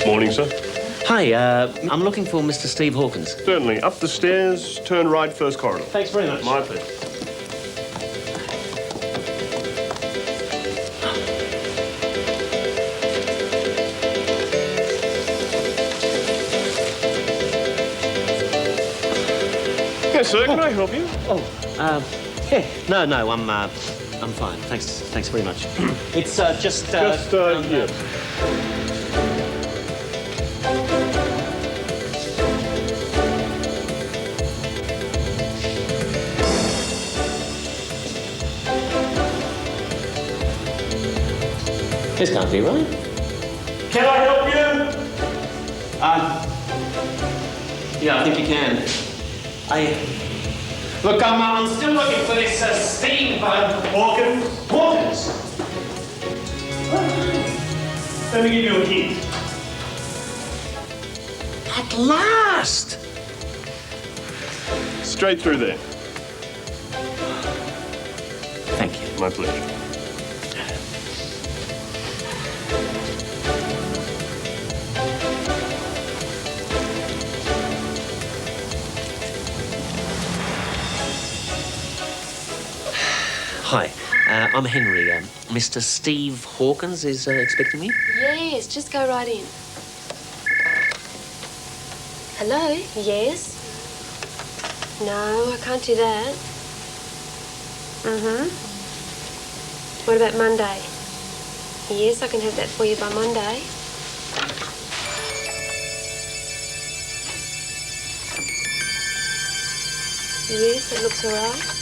Morning, sir. Hi, I'm looking for Mr. Steve Hawkins. Certainly. Up the stairs, turn right, first corridor. Thanks very much. My pleasure. Yes, sir. Can I help you? Yeah. No, I'm fine. Thanks very much. It's just here. This can't be right. Can I help you? Yeah, I think you can. Look, I'm still looking for this Steve Hawkins. Let me give you a hint. At last! Straight through there. Thank you. My pleasure. Hi, I'm Henry. Mr. Steve Hawkins is expecting me? Yes, just go right in. Hello? Yes? No, I can't do that. What about Monday? Yes, I can have that for you by Monday. Yes, it looks all right.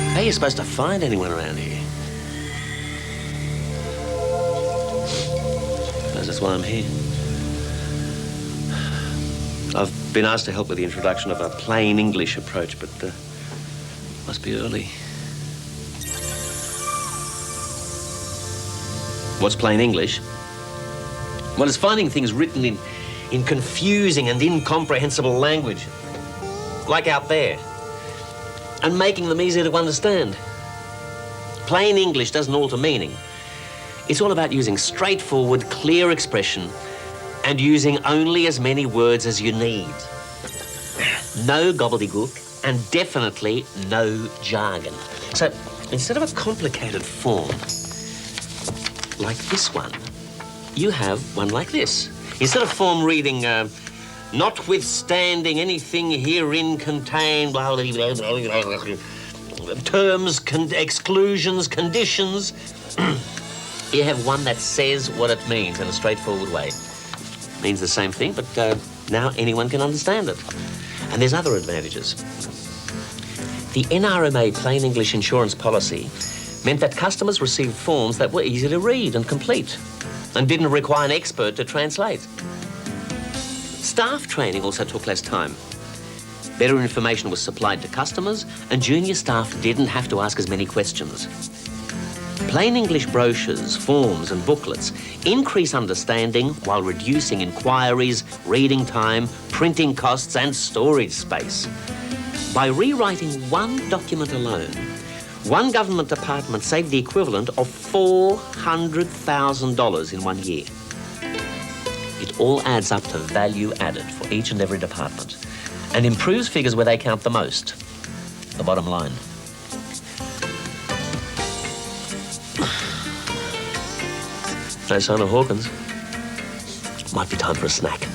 How are you supposed to find anyone around here? Suppose that's why I'm here. I've been asked to help with the introduction of a plain English approach, but must be early. What's plain English? Well, it's finding things written in confusing and incomprehensible language, like out there, and making them easier to understand. Plain English doesn't alter meaning. It's all about using straightforward, clear expression and using only as many words as you need. No gobbledygook and definitely no jargon. So instead of a complicated form like this one, you have one like this. Instead of form reading, notwithstanding anything herein contained, blah, blah, blah, blah, blah, terms, exclusions, conditions, you have one that says what it means in a straightforward way. It means the same thing, but now anyone can understand it. And there's other advantages. The NRMA Plain English Insurance Policy meant that customers received forms that were easy to read and complete and didn't require an expert to translate. Staff training also took less time. Better information was supplied to customers, and junior staff didn't have to ask as many questions. Plain English brochures, forms and booklets increase understanding while reducing inquiries, reading time, printing costs and storage space. By rewriting one document alone, one government department saved the equivalent of $400,000 in 1 year. It all adds up to value added for each and every department and improves figures where they count the most, the bottom line. No sign of Hawkins. Might be time for a snack.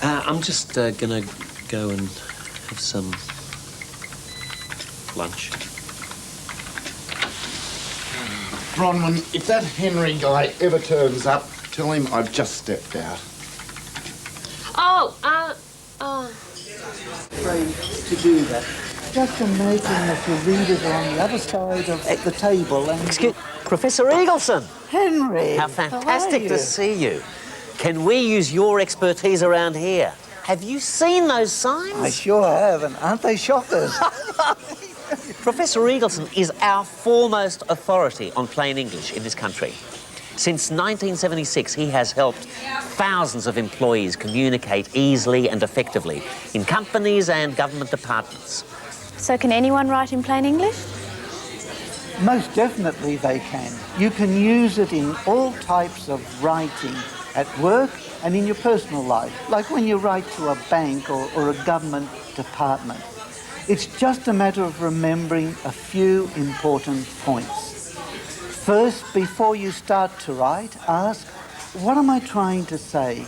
I'm just gonna go and have some lunch. Bronwyn, if that Henry guy ever turns up, tell him I've just stepped out. Afraid to do that. Just imagine if your readers are on the other side of the table and... Excuse... Professor Eagleson! Henry! How fantastic to see you. Can we use your expertise around here? Have you seen those signs? I sure have, and aren't they shockers? Professor Eagleson is our foremost authority on plain English in this country. Since 1976, he has helped thousands of employees communicate easily and effectively in companies and government departments. So can anyone write in plain English? Most definitely they can. You can use it in all types of writing at work and in your personal life, like when you write to a bank or a government department. It's just a matter of remembering a few important points. First, before you start to write, ask, what am I trying to say?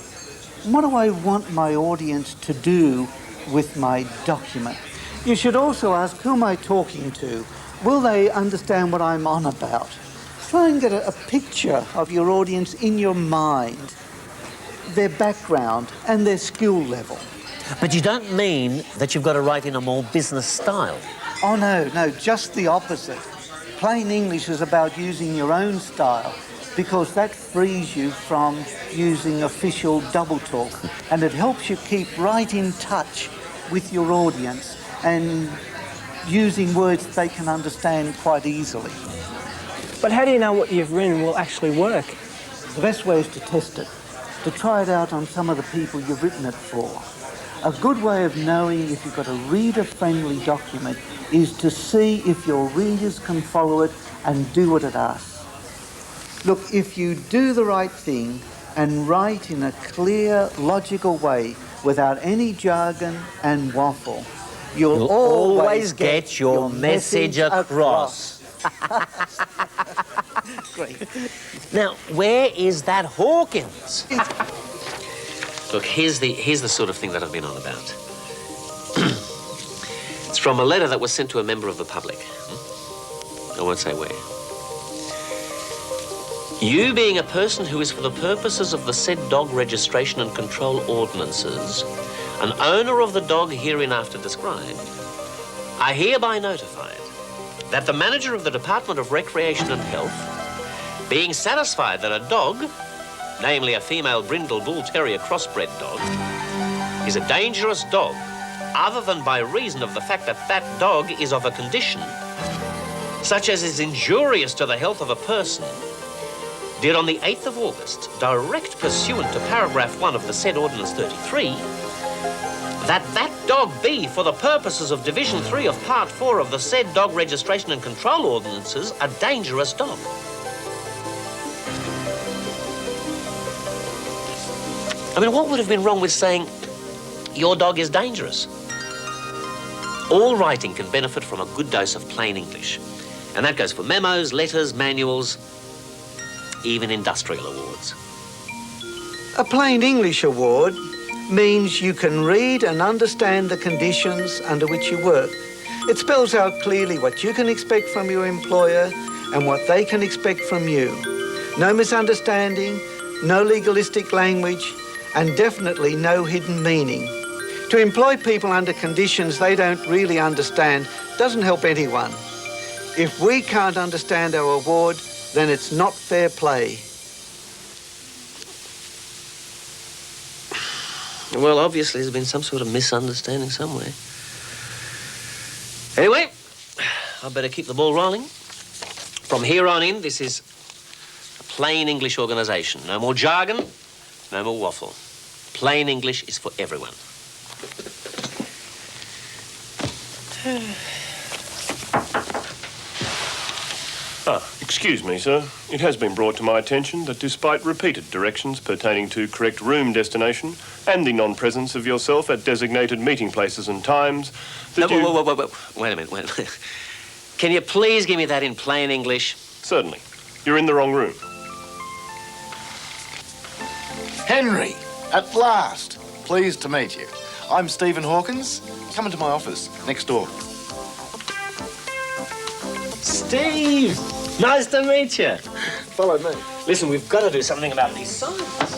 What do I want my audience to do with my document? You should also ask, who am I talking to? Will they understand what I'm on about? Try and get a picture of your audience in your mind, their background and their skill level. But you don't mean that you've got to write in a more business style? Oh, no, just the opposite. Plain English is about using your own style because that frees you from using official double talk, and it helps you keep right in touch with your audience and using words they can understand quite easily. But how do you know what you've written will actually work? The best way is to test it, to try it out on some of the people you've written it for. A good way of knowing if you've got a reader-friendly document is to see if your readers can follow it and do what it asks. Look, if you do the right thing and write in a clear, logical way without any jargon and waffle, you'll always get your message across. Great. Now, where is that Hawkins? Look, here's the sort of thing that I've been on about. It's from a letter that was sent to a member of the public. I won't say where. You, being a person who is for the purposes of the said dog registration and control ordinances, an owner of the dog hereinafter described, are hereby notified that the manager of the Department of Recreation and Health, being satisfied that a dog, namely a female brindle bull terrier crossbred dog, is a dangerous dog, other than by reason of the fact that that dog is of a condition such as is injurious to the health of a person, did on the 8th of August, direct pursuant to paragraph 1 of the said Ordinance 33, that dog be, for the purposes of Division 3 of Part 4 of the said Dog Registration and Control Ordinances, a dangerous dog. I mean, what would have been wrong with saying, your dog is dangerous? All writing can benefit from a good dose of plain English. And that goes for memos, letters, manuals, even industrial awards. A plain English award means you can read and understand the conditions under which you work. It spells out clearly what you can expect from your employer and what they can expect from you. No misunderstanding, no legalistic language, and definitely no hidden meaning. To employ people under conditions they don't really understand doesn't help anyone. If we can't understand our award, then it's not fair play. Well, obviously there's been some sort of misunderstanding somewhere. Anyway, I'd better keep the ball rolling. From here on in, this is a plain English organisation. No more jargon, no more waffle. Plain English is for everyone. Excuse me, sir. It has been brought to my attention that despite repeated directions pertaining to correct room destination and the non-presence of yourself at designated meeting places and times, that Wait a minute. Can you please give me that in plain English? Certainly. You're in the wrong room. Henry, at last. Pleased to meet you. I'm Stephen Hawkins. Come into my office, next door. Steve! Nice to meet you. Follow me. Listen, we've got to do something about these signs.